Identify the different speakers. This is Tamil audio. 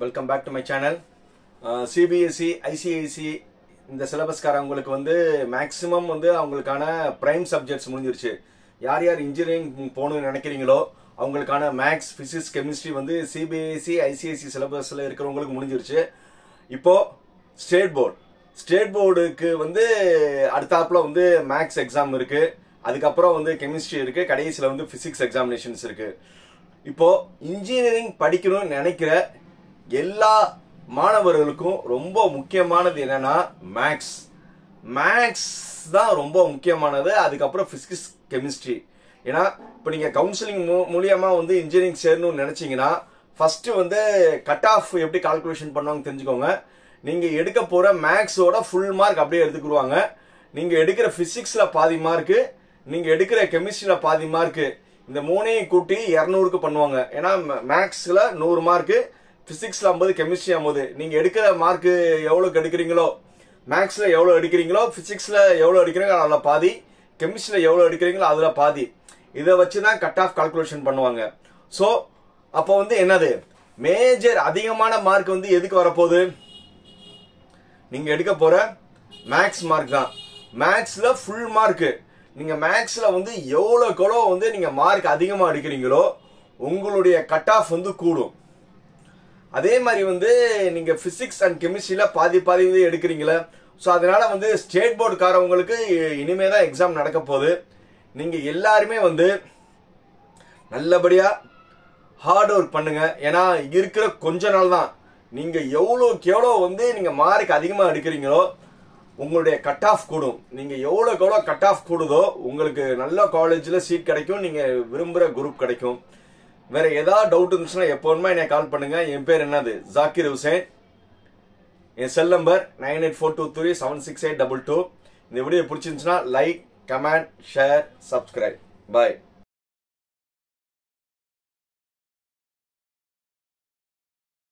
Speaker 1: Welcome back to my channel. CBSE, ICISE இந்த சிலபஸ்கார உங்களுக்கு வந்து மேக்ஸிமம் வந்து அவங்களுக்கான பிரைம் சப்ஜெக்ட்ஸ் முடிஞ்சிருச்சு. யார் யார் இன்ஜினியரிங் போகணும்னு நினைக்கிறீங்களோ அவங்களுக்கான மேக்ஸ், பிசிக்ஸ், கெமிஸ்ட்ரி வந்து CBSE, ICISE சிலபஸ்ல இருக்கிறவங்களுக்கு முடிஞ்சிருச்சு. இப்போ ஸ்டேட் போர்டுக்கு வந்து அடுத்தாப்புல வந்து மேக்ஸ் எக்ஸாம் இருக்கு. அதுக்கப்புறம் வந்து கெமிஸ்ட்ரி இருக்கு. கடைசியில் வந்து பிசிக்ஸ் எக்ஸாமினேஷன்ஸ் இருக்கு. இப்போ இன்ஜினியரிங் படிக்கணும்னு நினைக்கிற எல்லா மாணவர்களுக்கும் ரொம்ப முக்கியமானது என்னன்னா மேக்ஸ் தான் ரொம்ப முக்கியமானது. அதுக்கப்புறம் பிசிக்ஸ், கெமிஸ்ட்ரி. ஏன்னா இப்போ நீங்க கவுன்சிலிங் மூலியமா வந்து இன்ஜினியரிங் சேரணும்னு நினைச்சீங்கன்னா ஃபர்ஸ்ட் வந்து கட் ஆஃப் எப்படி கால்குலேஷன் பண்ணுவாங்க தெரிஞ்சுக்கோங்க. நீங்க எடுக்க போற மேக்ஸோட ஃபுல் மார்க் அப்படியே எடுத்துக்குருவாங்க. நீங்க எடுக்கிற பிசிக்ஸ்ல பாதி மார்க்கு, நீங்க எடுக்கிற கெமிஸ்ட்ரியில பாதி மார்க்கு, இந்த மூணையும் கூட்டி 200க்கு பண்ணுவாங்க. ஏன்னா மேக்ஸ்ல 100 மார்க்கு, பிசிக்ஸ்ல 50, கெமிஸ்ட்ரி 50. நீங்க எடுக்கிற மார்க் எவ்வளவுக்கு எடுக்கிறீங்களோ, மேக்ஸ்ல எவ்வளவு எடுக்கிறீங்களோ, பிசிக்ஸ்ல எவ்வளவு எடுக்கிறீங்களோ அதுல பாதி, கெமிஸ்ட்ரியில எவ்வளவு எடுக்கிறீங்களோ அதுல பாதி. இதை வச்சுதான் கட் ஆஃப் கால்குலேஷன் பண்ணுவாங்க. சோ அப்போ வந்து என்னது மேஜர் அதிகமான மார்க் வந்து எதுக்கு வரப்போகுது? நீங்க எடுக்க போற மேக்ஸ் மார்க் தான். மேக்ஸ்ல ஃபுல் மார்க். நீங்க மேக்ஸ்ல வந்து எவ்வளவு வந்து நீங்க மார்க் அதிகமா எடுக்கிறீங்களோ உங்களுடைய கட் ஆஃப் வந்து கூடும். அதே மாதிரி வந்து நீங்க பிசிக்ஸ் அண்ட் கெமிஸ்ட்ரியில பாதி வந்து எடுக்கிறீங்களா. ஸோ அதனால வந்து ஸ்டேட் போர்டுக்காரவங்களுக்கு இனிமே தான் எக்ஸாம் நடக்க போகுது. நீங்க எல்லாருமே வந்து நல்லபடியா ஹார்ட் ஒர்க் பண்ணுங்க. ஏன்னா இருக்கிற கொஞ்ச நாள் தான். நீங்க எவ்வளோ வந்து நீங்க மார்க் அதிகமா எடுக்கிறீங்களோ உங்களுடைய கட் ஆஃப் கூடும். நீங்க எவ்வளோ கட் ஆஃப் கூடுதோ உங்களுக்கு நல்ல காலேஜ்ல சீட் கிடைக்கும், நீங்க விரும்புற குரூப் கிடைக்கும். வேற ஏதாவது டவுட் இருந்துச்சுன்னா எப்போதுமே என்னை கால் பண்ணுங்க. என் பேர் என்னது ஜாக்கிர் ஹுசைன். என் செல் நம்பர் 9842376822. இந்த வீடியோ பிடிச்சிருந்துச்சுன்னா லைக், கமெண்ட், ஷேர், சப்ஸ்கிரைப். பாய்.